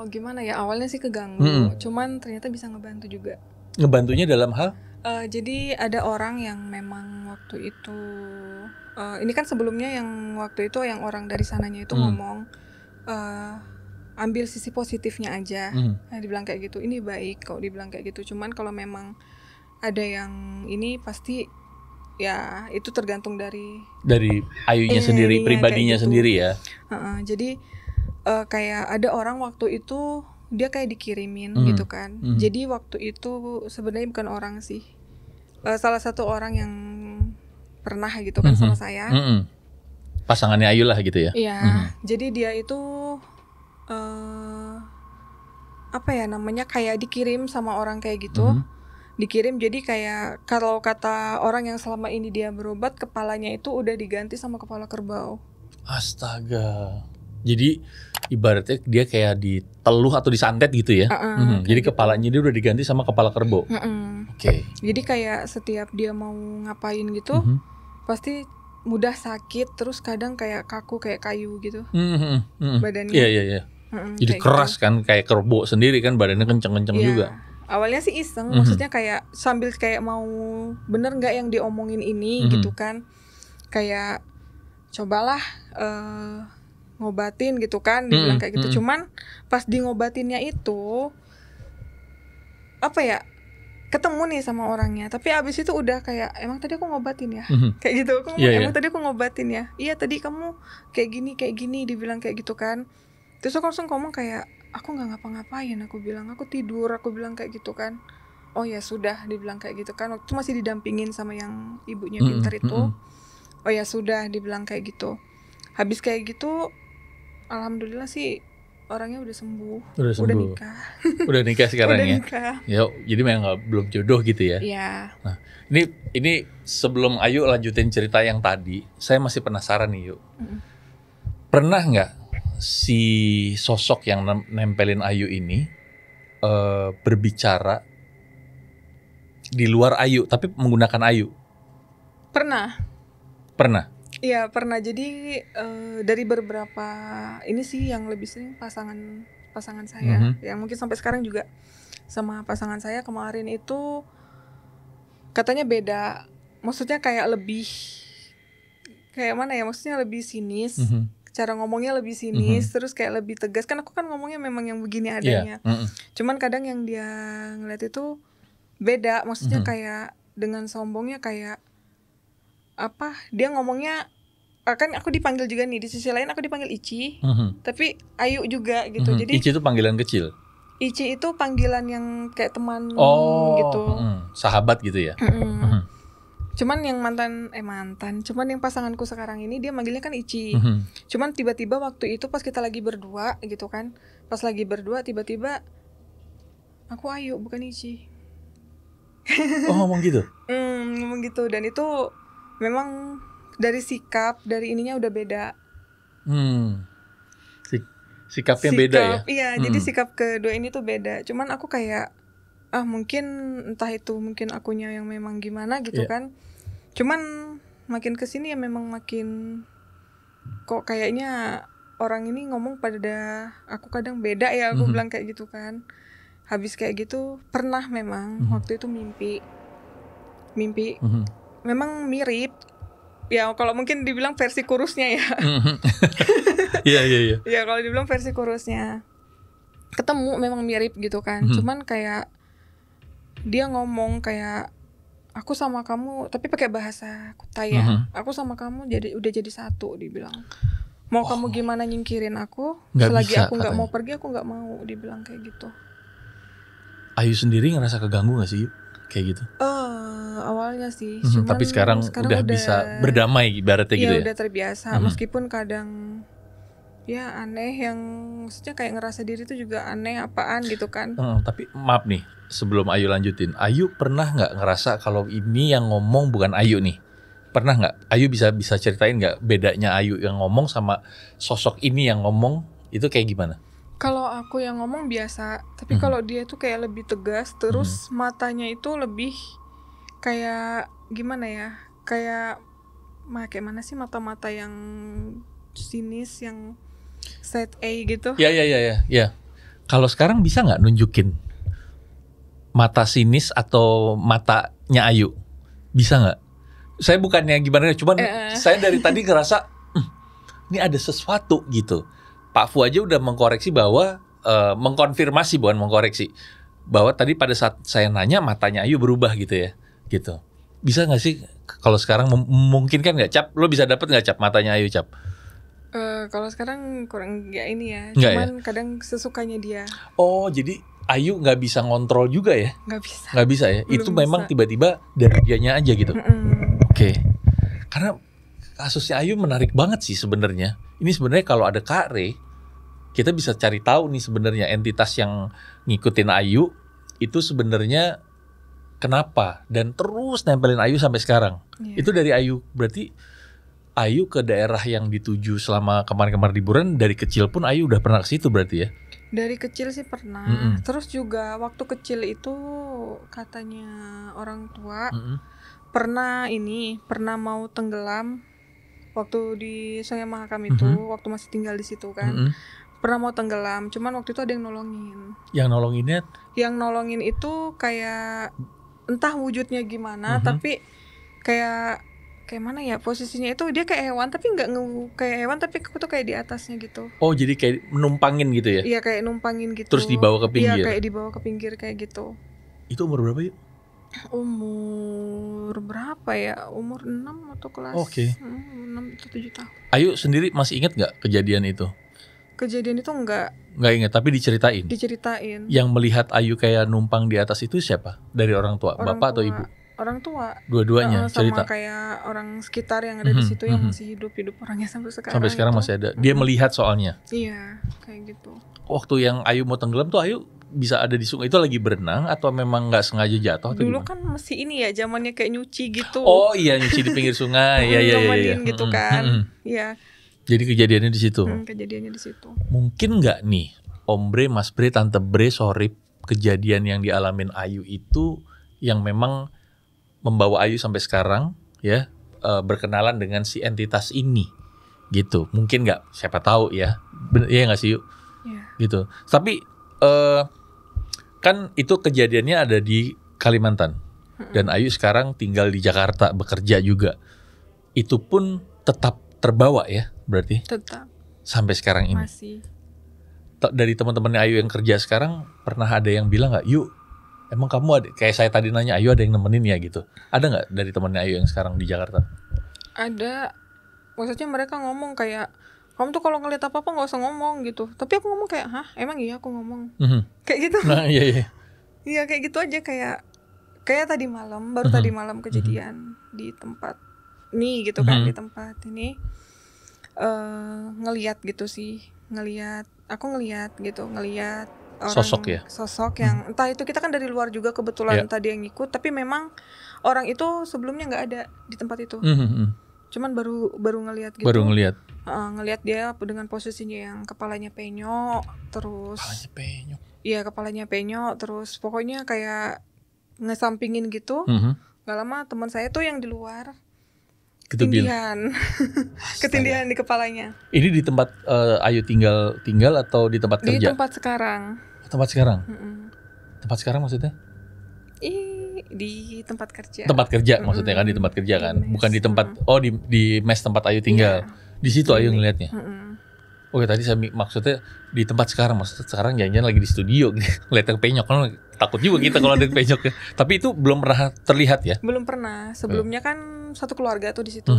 Gimana ya, awalnya sih keganggu, cuman ternyata bisa ngebantu juga. Ngebantunya dalam hal? Jadi ada orang yang memang waktu itu, ini kan sebelumnya yang waktu itu yang orang dari sananya itu ngomong, ambil sisi positifnya aja. Nah, dibilang kayak gitu, ini baik kok dibilang kayak gitu. Cuman kalau memang ada yang ini pasti ya itu tergantung dari Ayunya sendiri, pribadinya gitu. Sendiri ya. Jadi kayak ada orang waktu itu dia kayak dikirimin gitu kan. Jadi waktu itu sebenarnya bukan orang sih, salah satu orang yang pernah gitu kan sama saya. Pasangannya Ayu lah gitu ya. Iya. Jadi dia itu apa ya namanya, kayak dikirim sama orang kayak gitu. Dikirim, jadi kayak kalau kata orang yang selama ini dia berobat, kepalanya itu udah diganti sama kepala kerbau. Astaga. Jadi ibaratnya dia kayak diteluh atau disantet gitu ya. Jadi kepalanya dia udah diganti sama kepala kerbau. Oke. Jadi kayak setiap dia mau ngapain gitu, pasti mudah sakit, terus kadang kayak kaku kayak kayu gitu. Badannya. Iya. Jadi keras gitu. Kan kayak kerbau sendiri kan, badannya kenceng-kenceng juga. Awalnya sih iseng, maksudnya kayak sambil kayak mau bener nggak yang diomongin ini gitu kan. Kayak cobalah ngobatin gitu kan, dibilang kayak gitu. Cuman pas di ngobatinnya itu apa ya, ketemu nih sama orangnya, tapi abis itu udah kayak emang tadi aku ngobatin ya, kayak gitu. Emang tadi aku ngobatin ya, iya tadi kamu kayak gini dibilang kayak gitu kan. Terus aku langsung ngomong kayak aku nggak ngapa-ngapain, aku bilang aku tidur, aku bilang kayak gitu kan. Oh ya sudah, dibilang kayak gitu kan. Waktu itu masih didampingin sama yang ibunya pintar itu. Oh ya sudah, dibilang kayak gitu. Habis kayak gitu alhamdulillah sih orangnya udah sembuh. Udah sembuh. Udah nikah. Udah nikah sekarang Udah ya. nikah. Ya, jadi memang belum jodoh gitu ya. Iya. Nah, ini sebelum Ayu lanjutin cerita yang tadi, saya masih penasaran nih, Yuk. Pernah nggak si sosok yang nempelin Ayu ini berbicara di luar Ayu, tapi menggunakan Ayu? Pernah. Iya pernah. Jadi dari beberapa ini sih yang lebih sering pasangan saya, yang mungkin sampai sekarang juga sama pasangan saya. Kemarin itu katanya beda, maksudnya kayak lebih kayak mana ya? Maksudnya lebih sinis, cara ngomongnya lebih sinis, terus kayak lebih tegas. Kan aku kan ngomongnya memang yang begini adanya. Cuman kadang yang dia ngeliat itu beda, maksudnya kayak dengan sombongnya kayak apa, dia ngomongnya kan aku dipanggil juga nih, di sisi lain aku dipanggil Ici, tapi Ayu juga gitu. Jadi Ici itu panggilan kecil. Ici itu panggilan yang kayak teman gitu. Sahabat gitu ya. Cuman yang cuman yang pasanganku sekarang ini dia manggilnya kan Ici. Cuman tiba-tiba waktu itu pas kita lagi berdua gitu kan, pas lagi berdua tiba-tiba aku Ayu bukan Ici. Oh ngomong gitu? Ngomong gitu, dan itu memang dari sikap, dari ininya udah beda. Sikapnya beda ya? Iya, jadi sikap kedua ini tuh beda. Cuman aku kayak mungkin entah itu mungkin akunya yang memang gimana gitu kan. Cuman makin kesini ya memang makin kok kayaknya orang ini ngomong pada aku kadang beda ya, aku bilang kayak gitu kan. Habis kayak gitu pernah memang waktu itu mimpi memang mirip ya, kalau mungkin dibilang versi kurusnya ya. Iya. Ya kalau dibilang versi kurusnya ketemu memang mirip gitu kan. Cuman kayak dia ngomong kayak aku sama kamu, tapi pakai bahasa Kutai. Aku sama kamu udah jadi satu, dibilang. Mau kamu gimana nyingkirin aku, selagi aku nggak mau pergi, aku nggak mau, dibilang kayak gitu. Ayu sendiri ngerasa keganggu nggak sih kayak gitu? Awalnya sih, tapi sekarang udah bisa berdamai ibaratnya gitu ya? Udah terbiasa, meskipun kadang ya aneh, yang maksudnya kayak ngerasa diri tuh juga aneh apaan gitu kan. Tapi maaf nih, sebelum Ayu lanjutin, Ayu pernah nggak ngerasa kalau ini yang ngomong bukan Ayu nih? Pernah nggak? Ayu bisa ceritain nggak bedanya Ayu yang ngomong sama sosok ini yang ngomong itu kayak gimana? Kalau aku yang ngomong biasa, tapi kalau dia tuh kayak lebih tegas, terus matanya itu lebih kayak gimana ya? Kayak mana sih mata-mata yang sinis, yang side A gitu? Ya. Kalau sekarang bisa nggak nunjukin mata sinis atau matanya Ayu? Bisa nggak? Saya bukannya gimana, cuman saya dari tadi ngerasa ini ada sesuatu gitu. Pak Fu aja udah mengkoreksi bahwa mengkonfirmasi, bukan mengkoreksi, bahwa tadi pada saat saya nanya matanya Ayu berubah gitu ya, gitu. Bisa nggak sih kalau sekarang memungkinkan nggak, Cap? Lo bisa dapet nggak, Cap, matanya Ayu, Cap? Kalau sekarang kurang ya ini ya, nggak cuman ya? Kadang sesukanya dia. Oh, jadi Ayu nggak bisa ngontrol juga ya? Nggak bisa ya? Belum itu memang bisa. Tiba-tiba dari dianya aja gitu. Oke. Karena kasusnya Ayu menarik banget sih sebenarnya. Ini sebenarnya kalau ada Kak Re, kita bisa cari tahu nih sebenarnya entitas yang ngikutin Ayu itu sebenarnya kenapa, dan terus nempelin Ayu sampai sekarang. Itu dari Ayu, berarti Ayu ke daerah yang dituju selama kemarin-kemarin liburan dari kecil pun Ayu udah pernah ke situ berarti ya? Dari kecil sih pernah. Terus juga waktu kecil itu katanya orang tua pernah mau tenggelam waktu di Sungai Mahakam itu, waktu masih tinggal di situ kan. Pernah mau tenggelam, cuman waktu itu ada yang nolongin. Yang nolongin itu kayak entah wujudnya gimana, tapi kayak mana ya posisinya itu, dia kayak hewan tapi nggak kayak hewan, tapi aku tuh kayak di atasnya gitu. Oh, jadi kayak numpangin gitu ya? Iya, kayak numpangin gitu. Terus dibawa ke pinggir? Iya, kayak dibawa ke pinggir kayak gitu. Itu umur berapa yuk? Umur berapa ya? Umur 6 atau kelas 6 atau 7 tahun. Ayu sendiri masih ingat nggak kejadian itu? Kejadian itu nggak ingat, tapi diceritain. Diceritain. Yang melihat Ayu kayak numpang di atas itu siapa? Dari orang tua, bapak atau ibu? orang tua. Dua-duanya Sama cerita. kayak orang sekitar yang ada di situ yang masih hidup orangnya sampai sekarang. Sampai sekarang itu. masih ada. Dia melihat soalnya. Iya, kayak gitu. Waktu yang Ayu mau tenggelam tuh Ayu bisa ada di sungai itu lagi berenang atau memang nggak sengaja jatuh atau Dulu gimana? kan masih ini ya zamannya kayak nyuci gitu. Oh iya, nyuci di pinggir sungai. Iya. Nemenin gitu kan. Iya. Jadi kejadiannya di situ. Kejadiannya di situ. Mungkin nggak nih, Om Bre, Mas Bre, Tante Bre, Sorip, kejadian yang dialamin Ayu itu yang memang membawa Ayu sampai sekarang ya berkenalan dengan si entitas ini gitu. Mungkin nggak, siapa tahu ya. Iya nggak sih Yuk? Iya. Gitu. Tapi kan itu kejadiannya ada di Kalimantan dan Ayu sekarang tinggal di Jakarta bekerja juga. Itu pun tetap terbawa ya berarti Tetap sampai sekarang ini. masih. Dari teman-teman Ayu yang kerja sekarang pernah ada yang bilang nggak, Yuk emang kamu ada, kayak saya tadi nanya, Ayu ada yang nemenin ya gitu. Ada nggak dari temannya Ayu yang sekarang di Jakarta? Ada, maksudnya mereka ngomong kayak kamu tuh kalau ngeliat apa-apa nggak usah ngomong gitu. Tapi aku ngomong kayak, hah emang iya aku ngomong kayak gitu. Nah iya. Iya kayak gitu aja, kayak tadi malam, baru tadi malam kejadian di tempat nih gitu kan, di tempat ini ngelihat gitu sih, aku ngelihat orang, sosok yang entah itu kita kan dari luar juga kebetulan tadi yang ikut, tapi memang orang itu sebelumnya nggak ada di tempat itu. Cuman baru ngelihat gitu. Baru ngelihat. Ngelihat dia dengan posisinya yang kepalanya penyok, terus. Iya kepalanya penyok, terus pokoknya kayak ngesampingin gitu. Gak lama teman saya tuh yang di luar ketindihan, ketindihan di kepalanya. Ini di tempat Ayu tinggal atau di tempat kerja? Di tempat sekarang. Tempat sekarang? Tempat sekarang maksudnya? Di tempat kerja. Tempat kerja maksudnya kan, di tempat kerja kan, bukan di tempat di mes tempat Ayu tinggal. Di situ Ayu ngelihatnya. Oke tadi saya maksudnya di tempat sekarang, maksudnya sekarang jangan-jangan lagi di studio ngeliat yang penyok, kan takut juga kita kalau ada yang penyok ya. Tapi itu belum pernah terlihat ya? Belum pernah. Sebelumnya kan satu keluarga tuh di situ.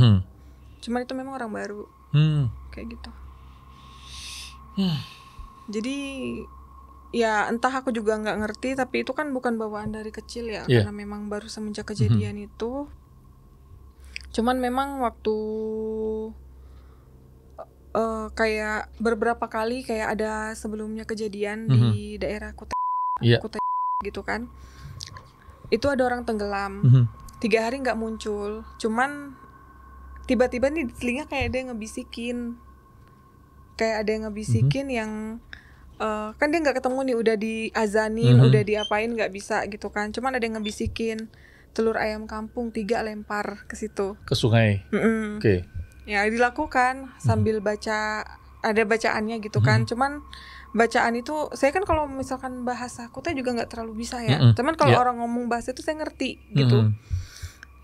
Cuman itu memang orang baru. Kayak gitu. Jadi ya entah aku juga nggak ngerti, tapi itu kan bukan bawaan dari kecil ya, karena memang baru semenjak kejadian itu. Cuman memang waktu kayak beberapa kali kayak ada sebelumnya kejadian di daerah Kutai gitu kan, itu ada orang tenggelam 3 hari nggak muncul, cuman tiba-tiba nih di telinga kayak ada yang ngebisikin, yang kan dia nggak ketemu nih, udah diazanin, udah diapain nggak bisa gitu kan, cuman ada yang ngebisikin telur ayam kampung 3 lempar ke situ, ke sungai. Oke. Ya dilakukan sambil baca, ada bacaannya gitu kan. Cuman bacaan itu saya kan kalau misalkan bahasa Kutai juga nggak terlalu bisa ya. Cuman kalau orang ngomong bahasa itu saya ngerti gitu.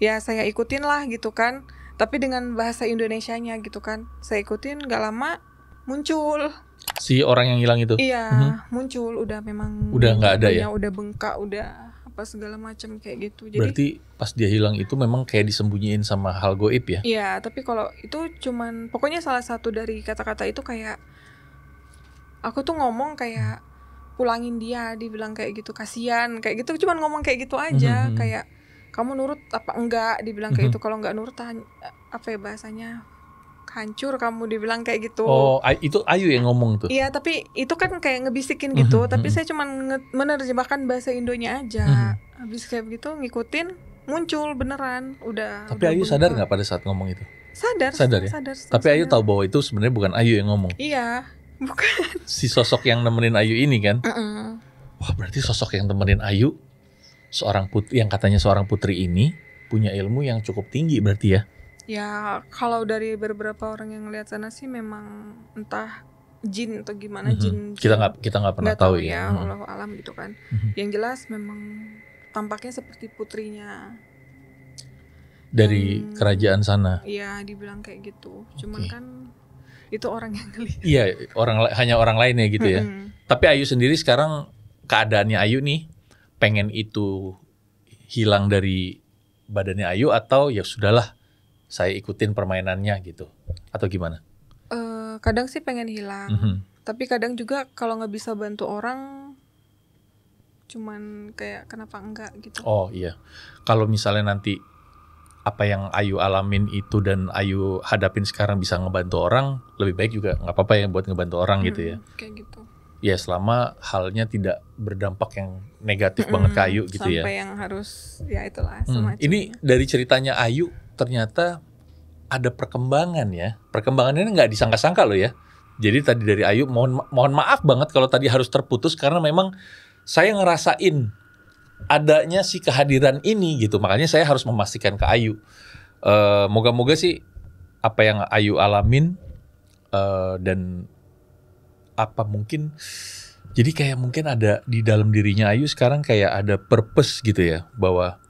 Ya saya ikutin lah gitu kan. Tapi dengan bahasa Indonesianya gitu kan, saya ikutin, nggak lama muncul si orang yang hilang itu. Iya, muncul, udah memang udah nggak ada ya. Udah bengkak, udah apa segala macam kayak gitu. Jadi berarti pas dia hilang itu memang kayak disembunyiin sama hal goib ya? Iya, tapi kalau itu cuman pokoknya salah satu dari kata-kata itu kayak aku tuh ngomong kayak pulangin dia, dibilang kayak gitu, kasihan kayak gitu, cuman ngomong kayak gitu aja, kayak kamu nurut apa enggak, dibilang kayak gitu, kalau enggak nurut apa ya bahasanya, hancur kamu, dibilang kayak gitu. Oh, itu Ayu yang ngomong tuh? Iya, tapi itu kan kayak ngebisikin gitu, tapi saya cuma menerjemahkan bahasa Indonya aja. Habis kayak gitu ngikutin, muncul beneran, udah. Tapi Ayu sadar nggak pada saat ngomong itu? Sadar ya. Tapi Ayu tahu bahwa itu sebenarnya bukan Ayu yang ngomong. Iya, bukan. Si sosok yang nemenin Ayu ini kan? Wah, berarti sosok yang nemenin Ayu, seorang putri yang katanya seorang putri ini punya ilmu yang cukup tinggi berarti ya? Ya, kalau dari beberapa orang yang ngelihat sana sih memang entah jin atau gimana, jin. Kita nggak pernah tahu ya. Allahu alam gitu kan. Yang jelas memang tampaknya seperti putrinya dari kerajaan sana. Iya, dibilang kayak gitu. Cuman kan itu orang yang ngelihat. Iya, hanya orang lain ya gitu ya. Tapi Ayu sendiri sekarang keadaannya Ayu nih, pengen itu hilang dari badannya Ayu atau ya sudahlah, saya ikutin permainannya gitu, atau gimana? Kadang sih pengen hilang, tapi kadang juga kalau nggak bisa bantu orang, cuman kayak kenapa enggak gitu. Oh iya, kalau misalnya nanti apa yang Ayu alamin itu dan Ayu hadapin sekarang bisa ngebantu orang, lebih baik juga nggak apa-apa ya buat ngebantu orang gitu ya. Kayak gitu. Ya selama halnya tidak berdampak yang negatif banget ke Ayu gitu ya. Sampai yang harus ya itulah semacamnya. Ini dari ceritanya Ayu ternyata ada perkembangan ya. Perkembangannya nggak disangka-sangka loh ya. Jadi tadi dari Ayu mohon maaf banget kalau tadi harus terputus karena memang saya ngerasain adanya si kehadiran ini gitu. Makanya saya harus memastikan ke Ayu. Moga-moga sih apa yang Ayu alamin dan apa mungkin jadi kayak mungkin ada di dalam dirinya Ayu sekarang kayak ada purpose gitu ya, bahwa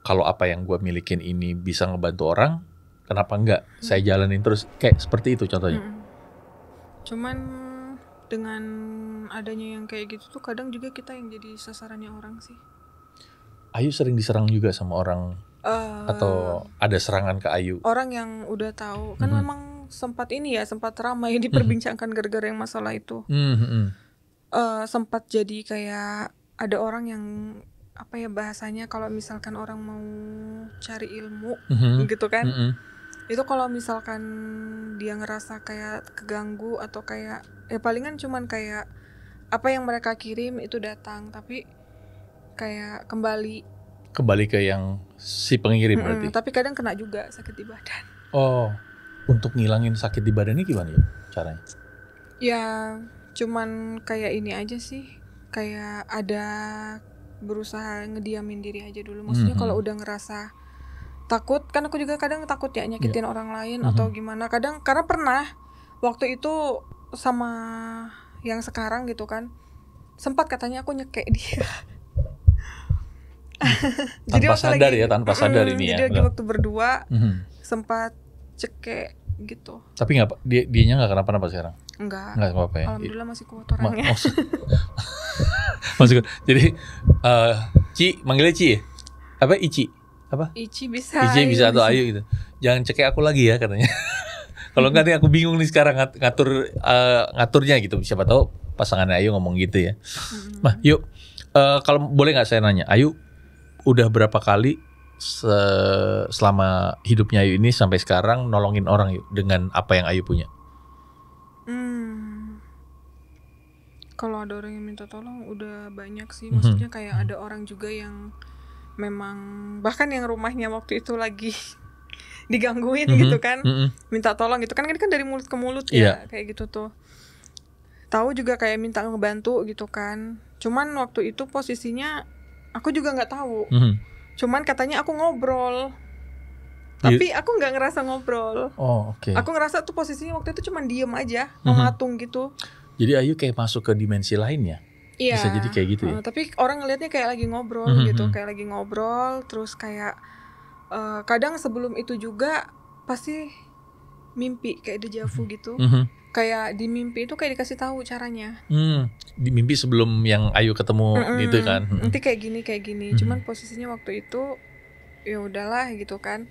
kalau apa yang gue milikin ini bisa ngebantu orang, kenapa enggak saya jalanin terus, kayak seperti itu contohnya. Cuman dengan adanya yang kayak gitu tuh kadang juga kita yang jadi sasarannya orang sih. Ayu sering diserang juga sama orang atau ada serangan ke Ayu? Orang yang udah tahu kan memang sempat ramai diperbincangkan gara-gara yang masalah itu. Sempat jadi kayak ada orang yang apa ya bahasanya, kalau misalkan orang mau cari ilmu gitu kan, itu kalau misalkan dia ngerasa kayak keganggu atau kayak ya palingan cuman kayak apa yang mereka kirim itu datang tapi kayak kembali ke yang si pengirim berarti. Tapi kadang kena juga sakit di badan. Oh, untuk ngilangin sakit di badannya gimana ya caranya? Ya cuman kayak ini aja sih, kayak ada berusaha ngediamin diri aja dulu. Maksudnya kalau udah ngerasa takut, kan aku juga kadang takut ya nyakitin orang lain atau gimana. Kadang karena pernah waktu itu sama yang sekarang gitu kan, sempat katanya aku nyekek dia. Tanpa sadar ya, tanpa sadar ini ya. Jadi lagi waktu berdua sempat cekek gitu. Tapi nggak, dianya nggak kenapa-napa sekarang? Nggak apa-apa ya. Alhamdulillah masih kuat orangnya. Masih kuat. Jadi Ci, manggilnya Ci ya? Apa Ici? Apa? Ici bisa atau Ayu gitu. Jangan cekek aku lagi ya katanya. Kalau nggak nih aku bingung nih sekarang ngaturnya gitu. Siapa tahu pasangannya Ayu ngomong gitu ya. Nah, yuk kalau boleh nggak saya nanya, Ayu udah berapa kali selama hidupnya Ayu ini sampai sekarang nolongin orang yuk dengan apa yang Ayu punya? Kalau ada orang yang minta tolong udah banyak sih. Maksudnya kayak ada orang juga yang memang bahkan yang rumahnya waktu itu lagi digangguin gitu kan, minta tolong gitu kan, ini kan dari mulut ke mulut ya, kayak gitu tuh. Tahu juga kayak minta ngebantu gitu kan. Cuman waktu itu posisinya aku juga nggak tahu. Cuman katanya aku ngobrol. Tapi aku nggak ngerasa ngobrol. Oh, oke. Aku ngerasa tuh posisinya waktu itu cuman diem aja, mematung gitu. Jadi Ayu kayak masuk ke dimensi lain ya? Iya. Bisa jadi kayak gitu ya? Tapi orang ngelihatnya kayak lagi ngobrol gitu, kayak lagi ngobrol, terus kayak kadang sebelum itu juga pasti mimpi kayak dejavu gitu. Kayak di mimpi itu kayak dikasih tahu caranya. Di mimpi sebelum yang Ayu ketemu gitu kan? Nanti kayak gini. Cuman posisinya waktu itu ya udahlah gitu kan.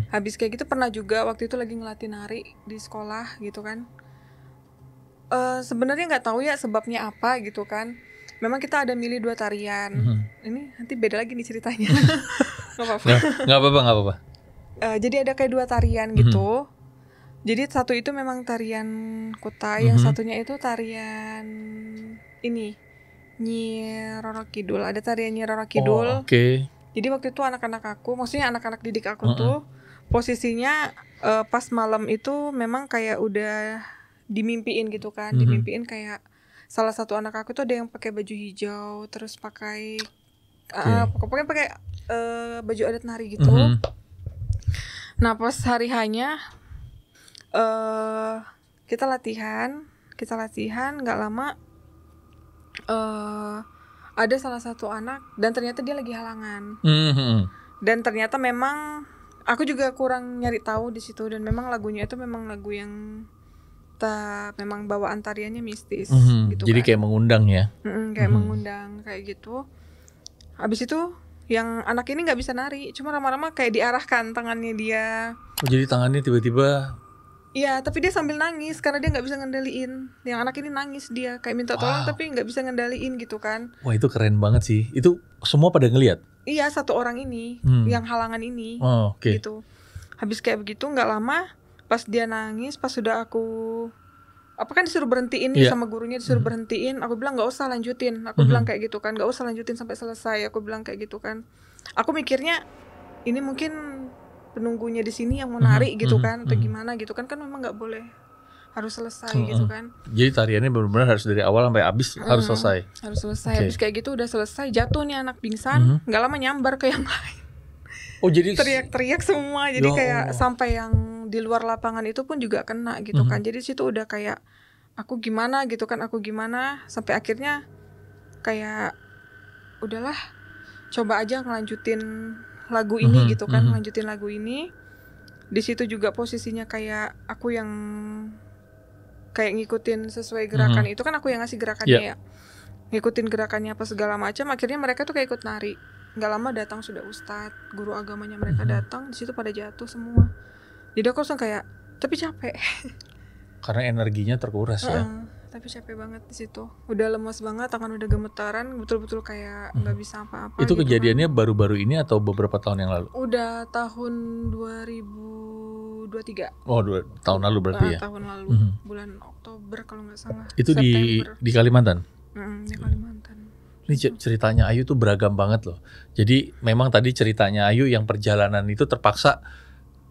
Habis kayak gitu pernah juga waktu itu lagi ngelatih nari di sekolah gitu kan. Sebenarnya nggak tahu ya sebabnya apa gitu kan. Memang kita ada milih 2 tarian. Ini nanti beda lagi nih ceritanya. Nggak apa-apa. Jadi ada kayak 2 tarian gitu. Jadi satu itu memang tarian kota, yang satunya itu tarian ini Nyi Roro Kidul. Ada tarian Nyi Roro Kidul. Oke. Jadi waktu itu anak-anak aku, maksudnya anak-anak didik aku tuh posisinya pas malam itu memang kayak udah dimimpiin gitu kan, dimimpiin kayak salah satu anak aku tuh ada yang pakai baju hijau, terus pakai pokoknya pakai baju adat nari gitu. Nah pas hari hanya kita latihan nggak lama ada salah satu anak dan ternyata dia lagi halangan. Dan ternyata memang aku juga kurang nyari tahu di situ, dan memang lagunya itu memang lagu yang memang bawaan tariannya mistis gitu. Jadi kan. kayak mengundang ya. Kayak mengundang kayak gitu. Habis itu yang anak ini nggak bisa nari, cuma lama-lama kayak diarahkan tangannya dia. Jadi tangannya tiba-tiba Iya, tapi dia sambil nangis karena dia nggak bisa ngendaliin. Yang anak ini nangis, dia kayak minta tolong tapi nggak bisa ngendaliin gitu kan. Wah, itu keren banget sih. Itu semua pada ngelihat. Iya, satu orang ini yang halangan ini gitu. Habis kayak begitu nggak lama pas dia nangis, pas sudah aku kan disuruh berhentiin sama gurunya, disuruh berhentiin. Aku bilang nggak usah lanjutin. Aku bilang kayak gitu kan, nggak usah lanjutin sampai selesai. Aku bilang kayak gitu kan. Aku mikirnya ini mungkin penunggunya di sini yang mau narik gitu kan, atau gimana gitu kan memang nggak boleh, harus selesai gitu kan. Jadi tariannya benar-benar harus dari awal sampai habis harus selesai. Harus selesai. Habis kayak gitu udah selesai, jatuh nih anak pingsan, nggak lama nyambar ke yang lain. Oh jadi teriak-teriak semua, jadi kayak sampai yang di luar lapangan itu pun juga kena gitu kan. Jadi situ udah kayak aku gimana gitu kan, sampai akhirnya kayak udahlah, coba aja ngelanjutin lagu ini gitu kan, lanjutin lagu ini. Di situ juga posisinya kayak aku yang kayak ngikutin sesuai gerakan itu kan, aku yang ngasih gerakannya ya, ngikutin gerakannya apa segala macam. Akhirnya mereka tuh kayak ikut nari. Nggak lama datang sudah ustadz, guru agamanya mereka datang. Di situ pada jatuh semua. Jadi aku langsung kayak, tapi capek. Karena energinya terkuras ya. Tapi capek banget di situ. Udah lemas banget, tangan udah gemetaran, betul-betul kayak nggak bisa apa-apa. Itu gitu kejadiannya baru-baru ini atau beberapa tahun yang lalu? Udah tahun 2023. Oh, 2 tahun lalu berarti ya? Tahun lalu, bulan Oktober kalau nggak salah. Itu September. di Kalimantan? Di Kalimantan. Ini ceritanya Ayu tuh beragam banget loh. Jadi memang tadi ceritanya Ayu yang perjalanan itu terpaksa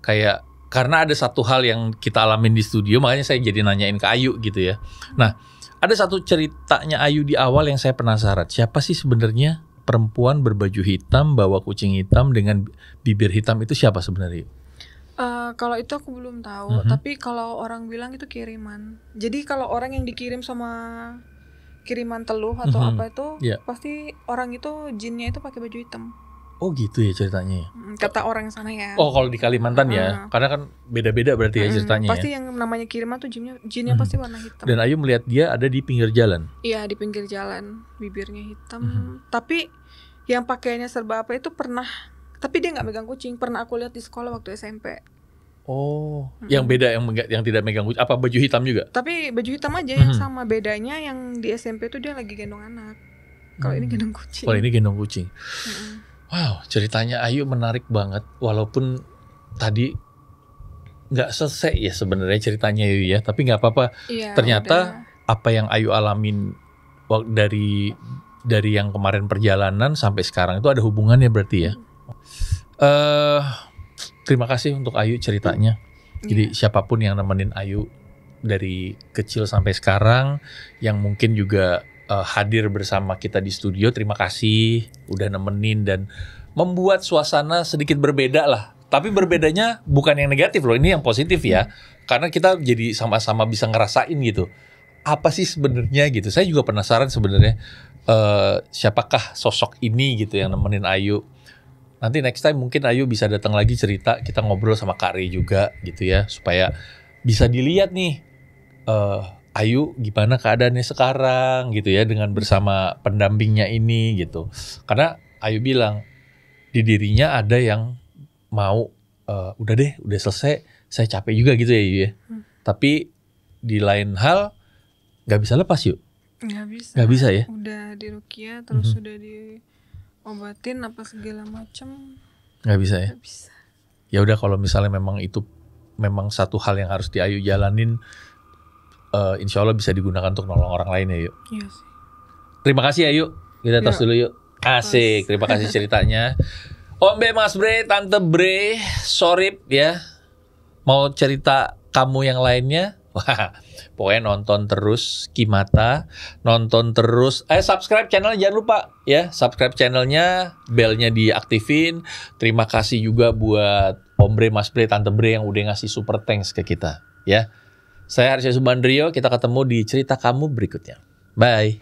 kayak, karena ada satu hal yang kita alamin di studio, makanya saya jadi nanyain ke Ayu gitu ya. Nah, ada satu ceritanya Ayu di awal yang saya penasaran. Siapa sih sebenarnya perempuan berbaju hitam, bawa kucing hitam dengan bibir hitam itu siapa sebenarnya? Kalau itu aku belum tahu, tapi kalau orang bilang itu kiriman. Jadi kalau orang yang dikirim sama kiriman teluh atau apa itu, pasti orang itu jinnya itu pakai baju hitam. Oh gitu ya ceritanya. Kata orang sana ya. Oh kalau di Kalimantan ya, karena kan beda-beda berarti ya ceritanya. Pasti yang namanya kiriman tuh jinnya pasti warna hitam. Dan Ayu melihat dia ada di pinggir jalan. Iya, di pinggir jalan, bibirnya hitam. Tapi yang pakaiannya serba apa itu pernah. Tapi dia nggak megang kucing. Pernah aku lihat di sekolah waktu SMP. Oh, yang beda yang tidak megang kucing. Apa baju hitam juga? Tapi baju hitam aja yang sama. Bedanya yang di SMP tuh dia lagi gendong anak. Kalau ini gendong kucing. Kalau ini gendong kucing. Wow, ceritanya Ayu menarik banget. Walaupun tadi nggak selesai ya sebenarnya ceritanya Ayu ya, tapi nggak apa-apa. Iya, ternyata apa yang Ayu alamin dari yang kemarin perjalanan sampai sekarang itu ada hubungannya berarti ya. Terima kasih untuk Ayu ceritanya. Jadi siapapun yang nemenin Ayu dari kecil sampai sekarang, yang mungkin juga hadir bersama kita di studio, terima kasih udah nemenin dan membuat suasana sedikit berbeda lah. Tapi berbedanya bukan yang negatif loh, ini yang positif ya. Karena kita jadi sama-sama bisa ngerasain gitu. Apa sih sebenarnya gitu. Saya juga penasaran sebenarnya siapakah sosok ini gitu yang nemenin Ayu. Nanti next time mungkin Ayu bisa datang lagi cerita, kita ngobrol sama Kak Rey juga gitu ya, supaya bisa dilihat nih Ayu gimana keadaannya sekarang gitu ya, dengan bersama pendampingnya ini gitu. Karena Ayu bilang di dirinya ada yang mau udah deh, udah selesai, saya capek juga gitu ya Ayu ya. Tapi di lain hal nggak bisa lepas yuk. Nggak bisa ya. Udah diruqyah terus udah diobatin apa segala macam. Nggak bisa ya. Nggak bisa. Ya udah, kalau misalnya memang itu memang satu hal yang harus di Ayu jalanin, insya Allah bisa digunakan untuk nolong orang lain ya yuk. Iya sih. Terima kasih ya yuk. Kita tos dulu yuk. Asik, terima kasih ceritanya. Ombe, Mas Bre, Tante Bre, Sorip ya. Mau cerita kamu yang lainnya? Wah, pokoknya nonton terus Kimata, nonton terus. Subscribe channel jangan lupa ya. Subscribe channelnya, belnya diaktifin. Terima kasih juga buat Om Bre, Mas Bre, Tante Bre yang udah ngasih super thanks ke kita ya. Saya Harsha Subandrio, kita ketemu di cerita kamu berikutnya. Bye.